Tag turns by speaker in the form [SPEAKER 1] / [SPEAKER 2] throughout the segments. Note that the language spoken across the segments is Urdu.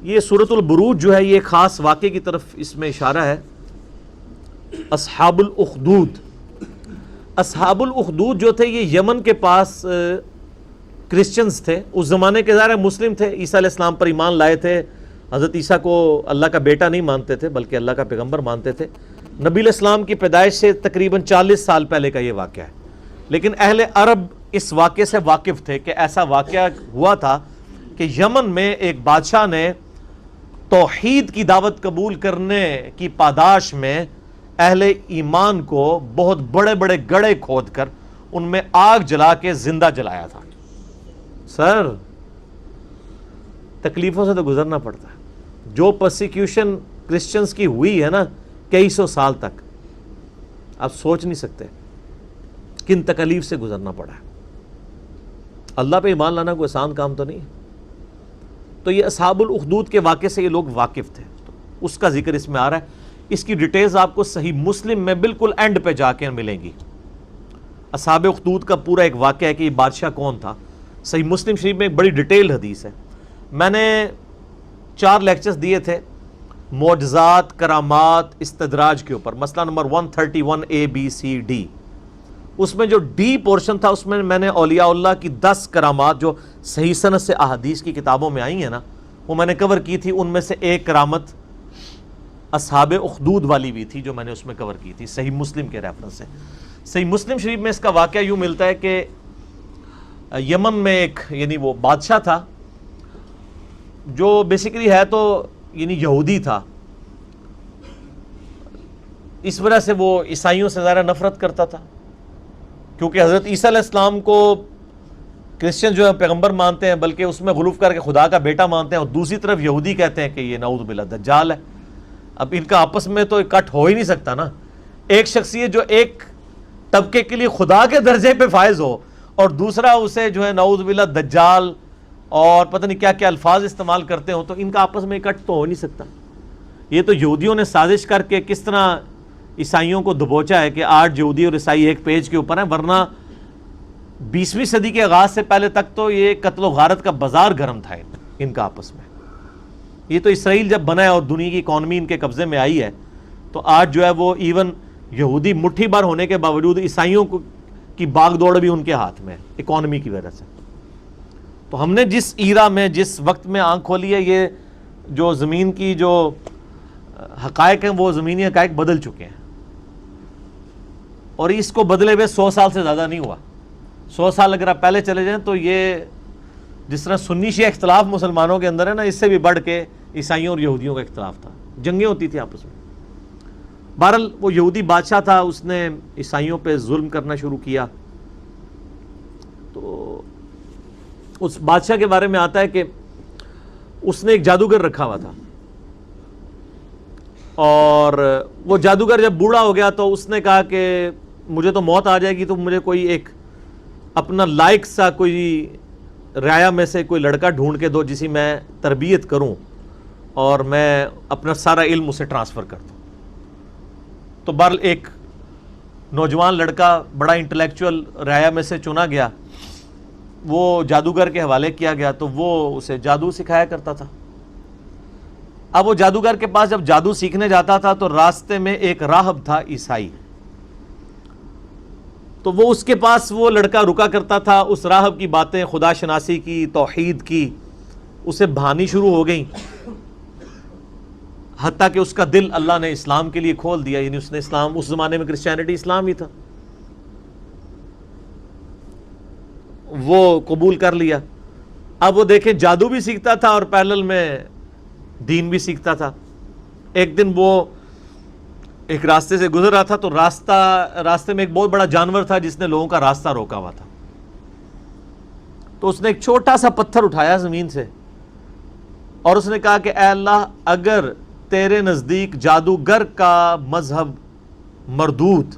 [SPEAKER 1] یہ سورۃ البروج جو ہے یہ خاص واقعے کی طرف اس میں اشارہ ہے. اصحاب الاخدود، اصحاب الاخدود جو تھے یہ یمن کے پاس کرسچنز تھے. اس زمانے کے ظاہر مسلم تھے، عیسیٰ علیہ السلام پر ایمان لائے تھے، حضرت عیسیٰ کو اللہ کا بیٹا نہیں مانتے تھے بلکہ اللہ کا پیغمبر مانتے تھے. نبی علیہ السلام کی پیدائش سے تقریباً 40 سال پہلے کا یہ واقعہ ہے. لیکن اہل عرب اس واقعے سے واقف تھے کہ ایسا واقعہ ہوا تھا کہ یمن میں ایک بادشاہ نے توحید کی دعوت قبول کرنے کی پاداش میں اہل ایمان کو بہت بڑے بڑے گڑھے کھود کر ان میں آگ جلا کے زندہ جلایا تھا. سر تکلیفوں سے تو گزرنا پڑتا ہے. جو پرسیکیوشن کرسچنز کی ہوئی ہے نا کئی سو سال تک، آپ سوچ نہیں سکتے کن تکلیف سے گزرنا پڑا ہے. اللہ پہ ایمان لانا کوئی آسان کام تو نہیں ہے. تو یہ اصحاب الاخدود کے واقعے سے یہ لوگ واقف تھے، تو اس کا ذکر اس میں آ رہا ہے. اس کی ڈیٹیلز آپ کو صحیح مسلم میں بالکل اینڈ پہ جا کے ملیں گی. اصحاب اخدود کا پورا ایک واقعہ ہے کہ یہ بادشاہ کون تھا. صحیح مسلم شریف میں ایک بڑی ڈیٹیل حدیث ہے. میں نے 4 لیکچرز دیے تھے معجزات، کرامات، استدراج کے اوپر، مسئلہ نمبر 131 ABCD. اس میں جو ڈی پورشن تھا اس میں نے اولیاء اللہ کی 10 کرامات جو صحیح سند سے احادیث کی کتابوں میں آئی ہیں نا وہ میں نے کور کی تھی. ان میں سے ایک کرامت اصحاب اخدود والی بھی تھی جو میں نے اس میں کور کی تھی صحیح مسلم کے ریفرنس سے. صحیح مسلم شریف میں اس کا واقعہ یوں ملتا ہے کہ یمن میں ایک یعنی وہ بادشاہ تھا جو بیسیکلی ہے تو یعنی یہودی تھا. اس وجہ سے وہ عیسائیوں سے زیادہ نفرت کرتا تھا کیونکہ حضرت عیسیٰ علیہ السلام کو کرسچن جو ہے پیغمبر مانتے ہیں بلکہ اس میں غلوف کر کے خدا کا بیٹا مانتے ہیں، اور دوسری طرف یہودی کہتے ہیں کہ یہ نعوذ باللہ دجال ہے. اب ان کا آپس میں تو کٹ ہو ہی نہیں سکتا نا. ایک شخصیت جو ایک طبقے کے لیے خدا کے درجے پہ فائز ہو اور دوسرا اسے جو ہے نعوذ باللہ دجال اور پتہ نہیں کیا کیا الفاظ استعمال کرتے ہوں، تو ان کا آپس میں کٹ تو ہو نہیں سکتا. یہ تو یہودیوں نے سازش کر کے کس طرح عیسائیوں کو دبوچا ہے کہ آج یہودی اور عیسائی ایک پیج کے اوپر ہیں، ورنہ 20ویں صدی کے آغاز سے پہلے تک تو یہ قتل و غارت کا بازار گرم تھا ان کا آپس میں. یہ تو اسرائیل جب بنا ہے اور دنیا کی اکانومی ان کے قبضے میں آئی ہے تو آج جو ہے وہ ایون یہودی مٹھی بھر ہونے کے باوجود عیسائیوں کی باغ دوڑ بھی ان کے ہاتھ میں ہے اکانومی کی وجہ سے. تو ہم نے جس ایرا میں جس وقت میں آنکھ کھولی ہے، یہ جو زمین کی جو حقائق ہیں وہ زمینی حقائق بدل چکے ہیں، اور اس کو بدلے ہوئے 100 سال سے زیادہ نہیں ہوا. 100 سال اگر آپ پہلے چلے جائیں تو یہ جس طرح سنی شیعہ اختلاف مسلمانوں کے اندر ہے نا، اس سے بھی بڑھ کے عیسائیوں اور یہودیوں کا اختلاف تھا، جنگیں ہوتی تھی آپس میں. بہرحال وہ یہودی بادشاہ تھا، اس نے عیسائیوں پہ ظلم کرنا شروع کیا. تو اس بادشاہ کے بارے میں آتا ہے کہ اس نے ایک جادوگر رکھا ہوا تھا، اور وہ جادوگر جب بوڑھا ہو گیا تو اس نے کہا کہ مجھے تو موت آ جائے گی، تو مجھے کوئی ایک اپنا لائق سا کوئی رعایا میں سے کوئی لڑکا ڈھونڈ کے دو جسے میں تربیت کروں اور میں اپنا سارا علم اسے ٹرانسفر کر دوں. تو بہرحال ایک نوجوان لڑکا بڑا انٹلیکچوئل رعایا میں سے چنا گیا، وہ جادوگر کے حوالے کیا گیا، تو وہ اسے جادو سکھایا کرتا تھا. اب وہ جادوگر کے پاس جب جادو سیکھنے جاتا تھا تو راستے میں ایک راہب تھا عیسائی، تو وہ اس کے پاس وہ لڑکا رکا کرتا تھا. اس راہب کی باتیں خدا شناسی کی، توحید کی اسے بھانی شروع ہو گئیں، حتیٰ کہ اس کا دل اللہ نے اسلام کے لیے کھول دیا. یعنی اس نے اسلام، اس زمانے میں کرسچینٹی اسلام ہی تھا، وہ قبول کر لیا. اب وہ دیکھیں جادو بھی سیکھتا تھا اور پیرلل میں دین بھی سیکھتا تھا. ایک دن وہ ایک راستے سے گزر رہا تھا تو راستے میں ایک بہت بڑا جانور تھا جس نے لوگوں کا راستہ روکا ہوا تھا. تو اس نے ایک چھوٹا سا پتھر اٹھایا زمین سے اور اس نے کہا کہ اے اللہ، اگر تیرے نزدیک جادوگر کا مذہب مردود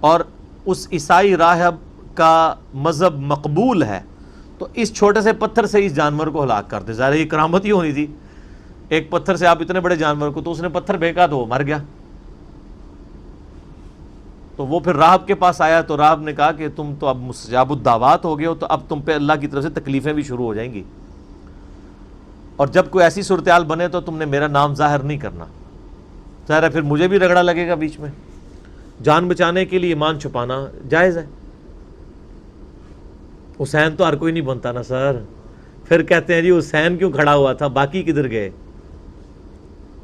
[SPEAKER 1] اور اس عیسائی راہب کا مذہب مقبول ہے تو اس چھوٹے سے پتھر سے اس جانور کو ہلاک کر دے. ظاہر یہ کرامت ہی ہونی تھی، ایک پتھر سے آپ اتنے بڑے جانور کو. تو اس نے پتھر پھینکا تو وہ مر گیا. تو وہ پھر راہب کے پاس آیا تو راہب نے کہا کہ تم تو اب مستجاب الدعوات ہو گئے ہو، تو اب تم پہ اللہ کی طرف سے تکلیفیں بھی شروع ہو جائیں گی. اور جب کوئی ایسی صورتحال بنے تو تم نے میرا نام ظاہر نہیں کرنا. ظاہر ہے پھر مجھے بھی رگڑا لگے گا بیچ میں. جان بچانے کے لیے ایمان چھپانا جائز ہے. حسین تو ہر کوئی نہیں بنتا نا سر. پھر کہتے ہیں جی حسین کیوں کھڑا ہوا تھا, باقی کدھر گئے؟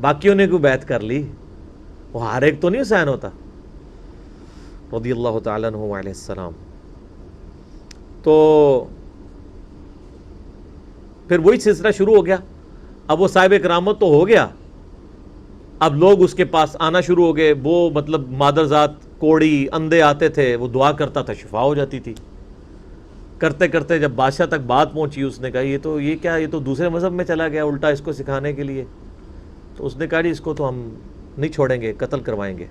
[SPEAKER 1] باقیوں نے کیوں بیعت کر لی؟ وہ ہر ایک تو نہیں حسین ہوتا رضی اللہ تعالیٰ عنہ علیہ السلام. تو پھر وہی سلسلہ شروع ہو گیا. اب وہ صاحب کرامت تو ہو گیا, اب لوگ اس کے پاس آنا شروع ہو گئے. وہ مطلب مادرزاد کوڑی اندھے آتے تھے, وہ دعا کرتا تھا, شفا ہو جاتی تھی. کرتے کرتے جب بادشاہ تک بات پہنچی, اس نے کہا یہ کیا, یہ تو دوسرے مذہب میں چلا گیا الٹا اس کو سکھانے کے لیے. تو اس نے کہا جی اس کو تو ہم نہیں چھوڑیں گے, قتل کروائیں گے.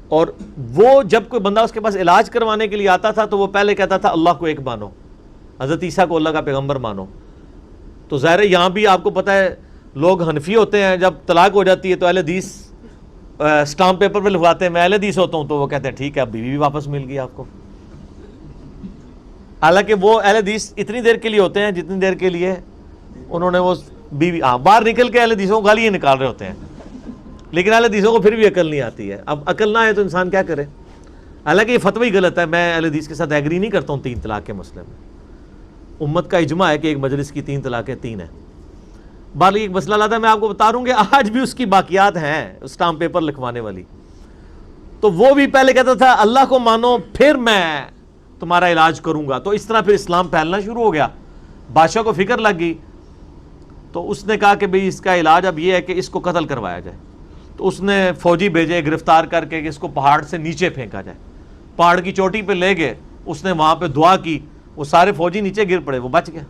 [SPEAKER 1] اور وہ جب کوئی بندہ اس کے پاس علاج کروانے کے لیے آتا تھا تو وہ پہلے کہتا تھا اللہ کو ایک مانو, حضرت عیسیٰ کو اللہ کا پیغمبر مانو. تو ظاہر ہے یہاں بھی آپ کو پتہ ہے لوگ حنفی ہوتے ہیں, جب طلاق ہو جاتی ہے تو اہل حدیث اسٹامپ پیپر پہ لکھواتے ہیں میں اہل حدیث ہوتا ہوں, تو وہ کہتے ہیں ٹھیک ہے اب بیوی بھی واپس مل گئی آپ کو. حالانکہ وہ اہل حدیث اتنی دیر کے لیے ہوتے ہیں جتنی دیر کے لیے انہوں نے وہ بیوی باہر نکل کے اہل حدیثوں کو گالیاں نکال رہے ہوتے ہیں, لیکن اہل حدیثوں کو پھر بھی عقل نہیں آتی ہے. اب عقل نہ ہے تو انسان کیا کرے. حالانکہ یہ فتوی غلط ہے, میں اہل حدیث کے ساتھ ایگری نہیں کرتا ہوں 3 طلاق کے مسئلے میں. امت کا اجماع ہے کہ ایک مجلس کی 3 طلاقیں 3 ہیں. بالی ایک مسئلہ لاتا ہے, میں آپ کو بتا رہوں کہ آج بھی اس کی باقیات ہیں اسٹامپ پیپر لکھوانے والی. تو وہ بھی پہلے کہتا تھا اللہ کو مانو پھر میں تمہارا علاج کروں گا. تو اس طرح پھر اسلام پھیلنا شروع ہو گیا. بادشاہ کو فکر لگ گئی, تو اس نے کہا کہ بھئی اس کا علاج اب یہ ہے کہ اس کو قتل کروایا جائے. تو اس نے فوجی بھیجے گرفتار کر کے کہ اس کو پہاڑ سے نیچے پھینکا جائے. پہاڑ کی چوٹی پہ لے گئے, اس نے وہاں پہ دعا کی, وہ سارے فوجی نیچے گر پڑے, وہ بچ گیا.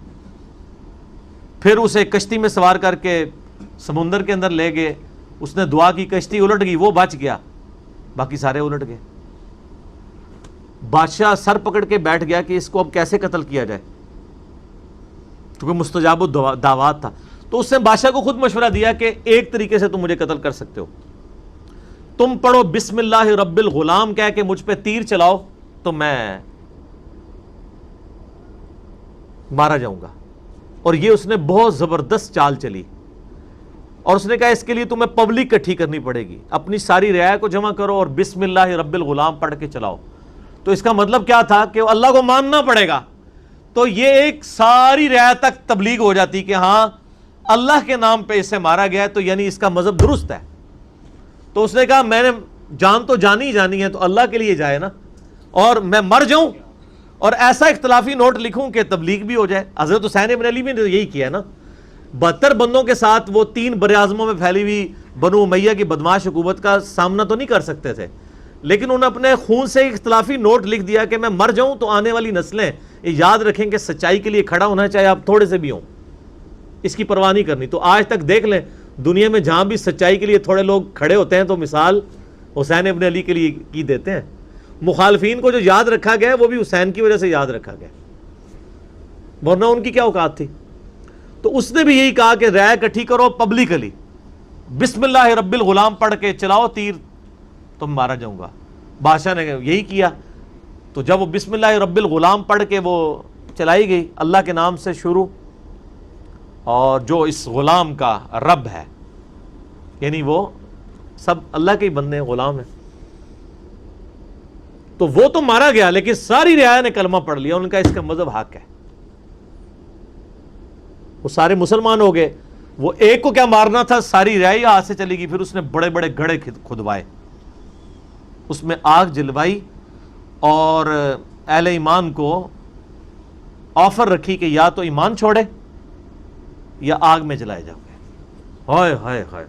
[SPEAKER 1] پھر اسے کشتی میں سوار کر کے سمندر کے اندر لے گئے, اس نے دعا کی, کشتی الٹ گئی, وہ بچ گیا, باقی سارے الٹ گئے. بادشاہ سر پکڑ کے بیٹھ گیا کہ اس کو اب کیسے قتل کیا جائے, کیونکہ مستجاب الدعوات تھا. تو اس نے بادشاہ کو خود مشورہ دیا کہ ایک طریقے سے تم مجھے قتل کر سکتے ہو, تم پڑھو بسم اللہ رب الغلام کہہ کے مجھ پہ تیر چلاؤ تو میں مارا جاؤں گا. اور یہ اس نے بہت زبردست چال چلی, اور اس نے کہا اس کے لیے تمہیں پبلک اکٹھی کرنی پڑے گی, اپنی ساری رعایا کو جمع کرو اور بسم اللہ رب الغلام پڑھ کے چلاؤ. تو اس کا مطلب کیا تھا کہ اللہ کو ماننا پڑے گا. تو یہ ایک ساری رعایا تک تبلیغ ہو جاتی کہ ہاں اللہ کے نام پہ اسے مارا گیا ہے, تو یعنی اس کا مذہب درست ہے. تو اس نے کہا میں نے جان تو جانی ہی جانی ہے, تو اللہ کے لیے جائے نا, اور میں مر جاؤں اور ایسا اختلافی نوٹ لکھوں کہ تبلیغ بھی ہو جائے. حضرت حسین ابن علی بھی نے یہی کیا نا, 72 بندوں کے ساتھ وہ 3 براعظموں میں پھیلی ہوئی بنو امیہ کی بدماش حکومت کا سامنا تو نہیں کر سکتے تھے, لیکن انہوں نے اپنے خون سے ایک اختلافی نوٹ لکھ دیا کہ میں مر جاؤں تو آنے والی نسلیں یہ یاد رکھیں کہ سچائی کے لیے کھڑا ہونا چاہے آپ تھوڑے سے بھی ہوں, اس کی پرواہ نہیں کرنی. تو آج تک دیکھ لیں دنیا میں جہاں بھی سچائی کے لیے تھوڑے لوگ کھڑے ہوتے ہیں تو مثال حسین ابن علی کے لیے کی دیتے ہیں. مخالفین کو جو یاد رکھا گیا وہ بھی حسین کی وجہ سے یاد رکھا گیا, ورنہ ان کی کیا اوقات تھی. تو اس نے بھی یہی کہا کہ رائے اکٹھی کرو پبلکلی, بسم اللہ رب الغلام پڑھ کے چلاؤ تیر تو مارا جاؤں گا. بادشاہ نے یہی کیا. تو جب وہ بسم اللہ رب الغلام پڑھ کے وہ چلائی گئی, اللہ کے نام سے شروع, اور جو اس غلام کا رب ہے یعنی وہ سب اللہ کے ہی بندے ہیں, غلام ہیں, تو وہ تو مارا گیا, لیکن ساری رعایا نے کلمہ پڑھ لیا, ان کا اس کا مذہب حق ہے, وہ سارے مسلمان ہو گئے. وہ ایک کو کیا مارنا تھا, ساری رعایا ہاتھ سے چلی گئی. پھر اس نے بڑے بڑے گڑھے کھدوائے, اس میں آگ جلوائی, اور اہل ایمان کو آفر رکھی کہ یا تو ایمان چھوڑے یا آگ میں جلائے جاؤ گے. ہائے ہائے ہائے.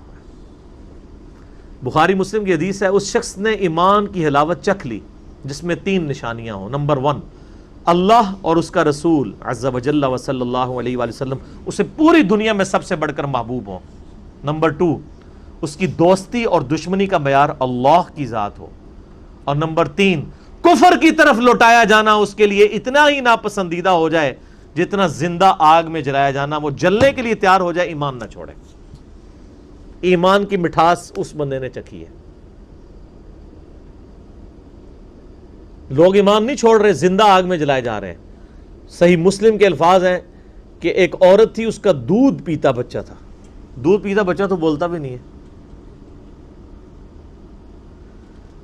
[SPEAKER 1] بخاری مسلم کی حدیث ہے, اس شخص نے ایمان کی حلاوت چکھ لی جس میں 3 نشانیاں ہوں. نمبر 1 اللہ اور اس کا رسول عز و جل و صلی اللہ علیہ وآلہ وسلم اسے پوری دنیا میں سب سے بڑھ کر محبوب ہوں. نمبر 2 اس کی دوستی اور دشمنی کا معیار اللہ کی ذات ہو. اور نمبر 3 کفر کی طرف لوٹایا جانا اس کے لیے اتنا ہی ناپسندیدہ ہو جائے جتنا زندہ آگ میں جلایا جانا, وہ جلنے کے لیے تیار ہو جائے, ایمان نہ چھوڑے. ایمان کی مٹھاس اس بندے نے چکھی ہے. لوگ ایمان نہیں چھوڑ رہے, زندہ آگ میں جلائے جا رہے ہیں. صحیح مسلم کے الفاظ ہیں کہ ایک عورت تھی، اس کا دودھ پیتا بچہ تھا. دودھ پیتا بچہ تو بولتا بھی نہیں ہے.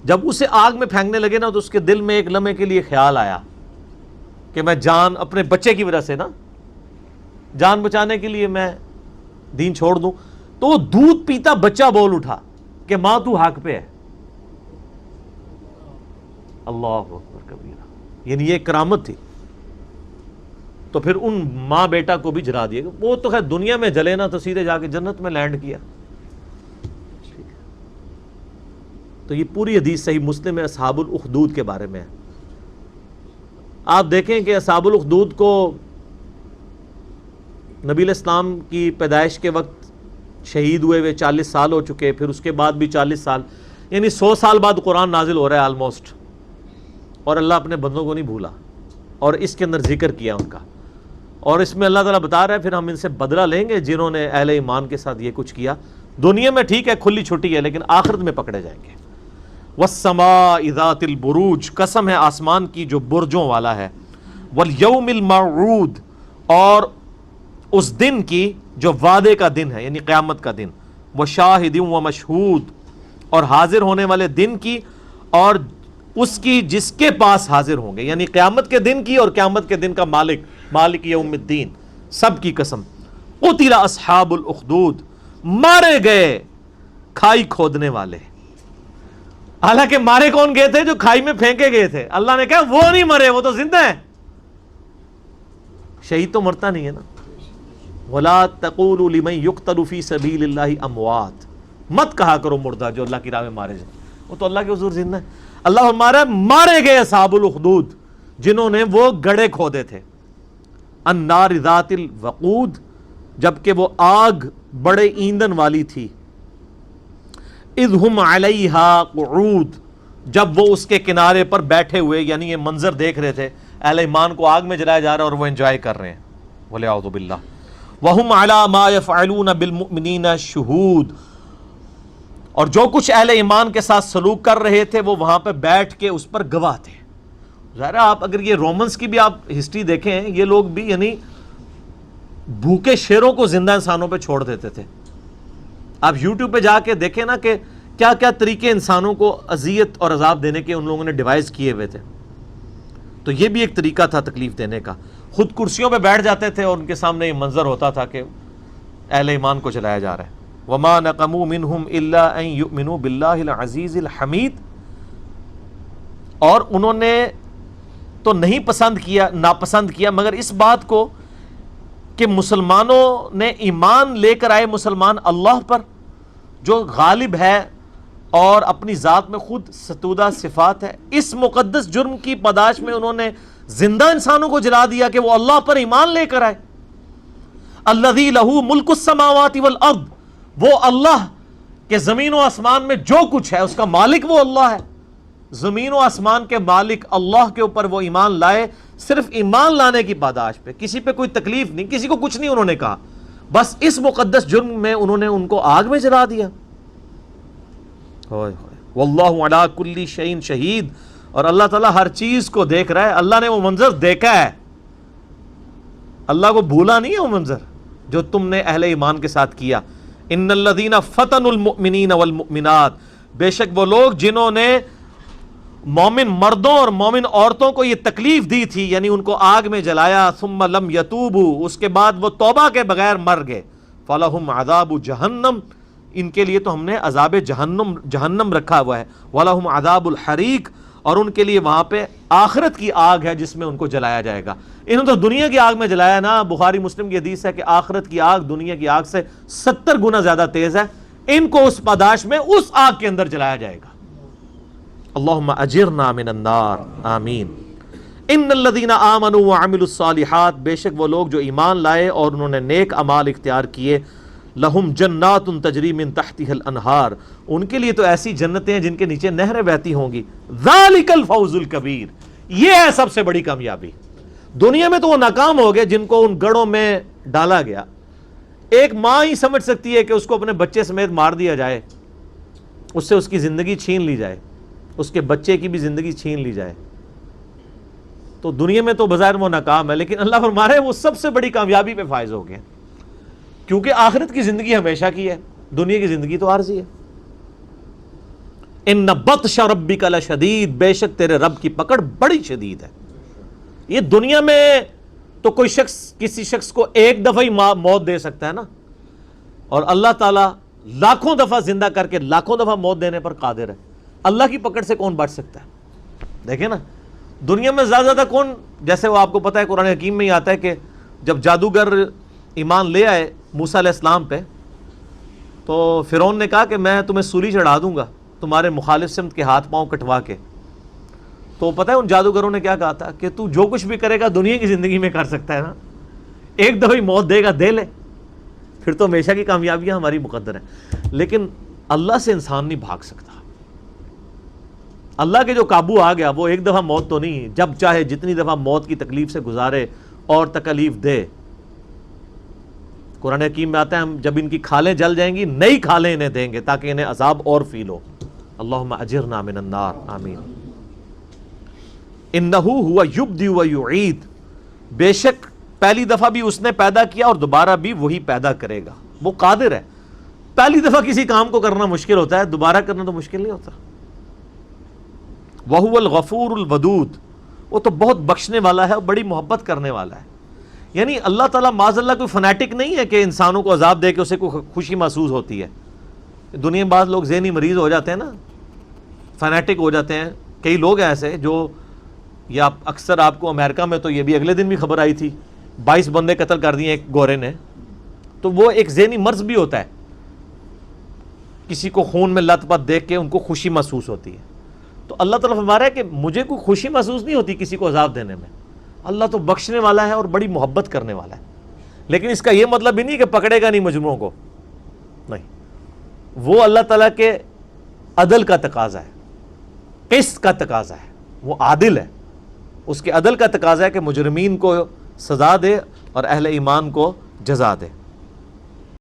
[SPEAKER 1] جب اسے آگ میں پھینکنے لگے نا تو اس کے دل میں ایک لمحے کے لیے خیال آیا کہ میں جان اپنے بچے کی وجہ سے نا جان بچانے کے لیے میں دین چھوڑ دوں. تو وہ دودھ پیتا بچہ بول اٹھا کہ ماں تو حق پہ ہے. اللہ اکبر کبیرہ. یعنی یہ کرامت تھی. تو پھر ان ماں بیٹا کو بھی جلا دیا. وہ تو خیر دنیا میں جلے نا تو سیدھے جا کے جنت میں لینڈ کیا. تو یہ پوری حدیث صحیح مسلم ہے اصحاب الاخدود کے بارے میں ہے. آپ دیکھیں کہ اصحاب الاخدود کو نبی علیہ السلام کی پیدائش کے وقت شہید ہوئے ہوئے 40 سال ہو چکے, پھر اس کے بعد بھی 40 سال, یعنی 100 سال بعد قرآن نازل ہو رہا ہے آلموسٹ. اور اللہ اپنے بندوں کو نہیں بھولا اور اس کے اندر ذکر کیا ان کا. اور اس میں اللہ تعالیٰ بتا رہا ہے پھر ہم ان سے بدلہ لیں گے جنہوں نے اہل ایمان کے ساتھ یہ کچھ کیا. دنیا میں ٹھیک ہے کھلی چھٹی ہے, لیکن آخرت میں پکڑے جائیں گے. وَالسَّمَاءِ ذَاتِ الْبُرُوجِ, قسم ہے آسمان کی جو برجوں والا ہے. وَالْيَوْمِ الْمَوْعُودِ, اور اس دن کی جو وعدے کا دن ہے یعنی قیامت کا دن. وَشَاهِدٍ وَمَشْهُودٍ, اور حاضر ہونے والے دن کی اور اس کی جس کے پاس حاضر ہوں گے, یعنی قیامت کے دن کی اور قیامت کے دن کا مالک, مالک یوم الدین, سب کی قسم. قُتِلَ أَصْحَابُ الْأُخْدُودِ, مارے گئے کھائی کھودنے والے. حالانکہ مارے کون گئے تھے؟ جو کھائی میں پھینکے گئے تھے. اللہ نے کہا وہ نہیں مرے, وہ تو زندہ ہیں. شہید تو مرتا نہیں ہے نا. وَلَا تَقُولُوا لِمَنْ يُقْتَلُ فِي سَبِيلِ اللَّهِ أَمْوَاتٍ, مت کہا کرو مردہ جو اللہ کی راہ میں مارے جائیں, وہ تو اللہ کے حضور زندہ ہے. اللہ ہمارا مارے گئے اصحاب الاخدود جنہوں نے وہ گڑھے کھودے تھے. النار ذات الوقود, جبکہ وہ آگ بڑے ایندھن والی تھی. اذ ہم علیہا قعود, جب وہ اس کے کنارے پر بیٹھے ہوئے, یعنی یہ منظر دیکھ رہے تھے اہل ایمان کو آگ میں جلایا جا رہا ہے اور وہ انجوائے کر رہے ہیں. وَلِعَوْذُ بِاللَّهِ. وَهُمْ عَلَى مَا يَفْعَلُونَ بِالْمُؤْمِنِينَ شُهُودٌ, اور جو کچھ اہل ایمان کے ساتھ سلوک کر رہے تھے وہ وہاں پہ بیٹھ کے اس پر گواہ تھے. ظاہر ہے آپ اگر یہ رومنس کی بھی آپ ہسٹری دیکھیں, یہ لوگ بھی یعنی بھوکے شیروں کو زندہ انسانوں پہ چھوڑ دیتے تھے. آپ یوٹیوب پہ جا کے دیکھیں نا کہ کیا کیا طریقے انسانوں کو اذیت اور عذاب دینے کے ان لوگوں نے ڈیوائز کیے ہوئے تھے. تو یہ بھی ایک طریقہ تھا تکلیف دینے کا. خود کرسیوں پہ بیٹھ جاتے تھے اور ان کے سامنے یہ منظر ہوتا تھا کہ اہل ایمان کو جلایا جا رہا ہے. وَمَا نَقَمُوا مِنْهُمْ إِلَّا أَن يُؤْمِنُوا بِاللَّهِ الْعَزِيزِ الْحَمِيدِ, اور انہوں نے تو نہیں ناپسند کیا مگر اس بات کو کہ مسلمانوں نے ایمان لے کر آئے مسلمان اللہ پر جو غالب ہے اور اپنی ذات میں خود ستودہ صفات ہے. اس مقدس جرم کی پاداش میں انہوں نے زندہ انسانوں کو جلا دیا کہ وہ اللہ پر ایمان لے کر آئے. الذی لہ ملک السماوات والارض, وہ اللہ کہ زمین و آسمان میں جو کچھ ہے اس کا مالک وہ اللہ ہے. زمین و آسمان کے مالک اللہ کے اوپر وہ ایمان لائے, صرف ایمان لانے کی پاداش پہ, کسی پہ کوئی تکلیف نہیں, کسی کو کچھ نہیں انہوں نے کہا, بس اس مقدس جرم میں انہوں نے ان کو آگ میں جلا دیا. واللہ علی کل شیء شہید, اور اللہ تعالیٰ ہر چیز کو دیکھ رہا ہے. اللہ نے وہ منظر دیکھا ہے, اللہ کو بھولا نہیں ہے وہ منظر جو تم نے اہل ایمان کے ساتھ کیا. ان الذین فتنوا المؤمنین والمؤمنات, بے شک وہ لوگ جنہوں نے مومن مردوں اور مومن عورتوں کو یہ تکلیف دی تھی, یعنی ان کو آگ میں جلایا. ثم لم یتوبوا, اس کے بعد وہ توبہ کے بغیر مر گئے. فلہم عذاب جہنم, ان کے لیے تو ہم نے عذاب جہنم رکھا ہوا ہے. ولہم عذاب الحریق, اور ان کے لیے وہاں پہ آخرت کی آگ ہے جس میں ان کو جلایا جائے گا. انہوں نے تو دنیا کی آگ میں جلایا نا. بخاری مسلم کی حدیث ہے کہ آخرت کی آگ دنیا کی آگ سے 70 گنا زیادہ تیز ہے. ان کو اس پاداش میں اس آگ کے اندر جلایا جائے گا. اللہم اجرنا من النار, آمین. ان الذین آمنوا وعملوا الصالحات, بے شک وہ لوگ جو ایمان لائے اور انہوں نے نیک اعمال اختیار کیے. لہم جنات تجری من تحتها الانہار, ان کے لیے تو ایسی جنتیں ہیں جن کے نیچے نہریں بہتی ہوں گی. ذالک الفوز الکبیر, یہ ہے سب سے بڑی کامیابی. دنیا میں تو وہ ناکام ہو گئے جن کو ان گڑھوں میں ڈالا گیا. ایک ماں ہی سمجھ سکتی ہے کہ اس کو اپنے بچے سمیت مار دیا جائے, اس سے اس کی زندگی چھین لی جائے, اس کے بچے کی بھی زندگی چھین لی جائے. تو دنیا میں تو بظاہر وہ ناکام ہے، لیکن اللہ فرما رہے ہیں وہ سب سے بڑی کامیابی پہ فائز ہو گئے، کیونکہ آخرت کی زندگی ہمیشہ کی ہے، دنیا کی زندگی تو عارضی ہے۔ ان بطش ربک لشدید، بے شک تیرے رب کی پکڑ بڑی شدید ہے۔ یہ دنیا میں تو کوئی شخص کسی شخص کو ایک دفعہ ہی موت دے سکتا ہے نا، اور اللہ تعالیٰ لاکھوں دفعہ زندہ کر کے لاکھوں دفعہ موت دینے پر قادر ہے۔ اللہ کی پکڑ سے کون بچ سکتا ہے؟ دیکھیں نا، دنیا میں زیادہ کون، جیسے وہ آپ کو پتہ ہے قرآن حکیم میں ہی آتا ہے کہ جب جادوگر ایمان لے آئے موسیٰ علیہ السلام پہ، تو فرعون نے کہا کہ میں تمہیں سولی چڑھا دوں گا تمہارے مخالف سمت کے ہاتھ پاؤں کٹوا کے۔ تو پتہ ہے ان جادوگروں نے کیا کہا تھا کہ تو جو کچھ بھی کرے گا دنیا کی زندگی میں کر سکتا ہے نا، ایک دفعہ ہی موت دے گا، دے لے، پھر تو ہمیشہ کی کامیابیاں ہماری مقدر ہیں۔ لیکن اللہ سے انسان نہیں بھاگ سکتا، اللہ کے جو قابو آ گیا وہ ایک دفعہ موت تو نہیں، جب چاہے جتنی دفعہ موت کی تکلیف سے گزارے اور تکلیف دے۔ قرآن حکیم میں آتا ہے ہم جب ان کی کھالیں جل جائیں گی نئی کھالیں انہیں دیں گے تاکہ انہیں عذاب اور فیل ہو۔ اللہم اجرنا من النار، آمین۔ انہ ہوا یبدی و یعید، بے شک پہلی دفعہ بھی اس نے پیدا کیا اور دوبارہ بھی وہی پیدا کرے گا، وہ قادر ہے۔ پہلی دفعہ کسی کام کو کرنا مشکل ہوتا ہے، دوبارہ کرنا تو مشکل نہیں ہوتا۔ وَهُوَ الْغَفُورُ الْوَدُودُ، وہ تو بہت بخشنے والا ہے اور بڑی محبت کرنے والا ہے۔ یعنی اللہ تعالیٰ معاذ اللہ کوئی فنیٹک نہیں ہے کہ انسانوں کو عذاب دے کے اسے کوئی خوشی محسوس ہوتی ہے۔ دنیا میں بعض لوگ ذہنی مریض ہو جاتے ہیں نا، فنیٹک ہو جاتے ہیں، کئی لوگ ہیں ایسے جو، یا اکثر آپ کو امریکہ میں تو یہ بھی اگلے دن بھی خبر آئی تھی، 22 بندے قتل کر دیے ایک گورے نے، تو وہ ایک ذہنی مرض بھی ہوتا ہے، کسی کو خون میں لت پت دیکھ کے ان کو خوشی محسوس ہوتی ہے۔ تو اللہ تعالیٰ فرما رہا ہے کہ مجھے کوئی خوشی محسوس نہیں ہوتی کسی کو عذاب دینے میں، اللہ تو بخشنے والا ہے اور بڑی محبت کرنے والا ہے۔ لیکن اس کا یہ مطلب بھی نہیں کہ پکڑے گا نہیں مجرموں کو، نہیں، وہ اللہ تعالیٰ کے عدل کا تقاضا ہے، قسط کا تقاضا ہے، وہ عادل ہے، اس کے عدل کا تقاضا ہے کہ مجرمین کو سزا دے اور اہل ایمان کو جزا دے۔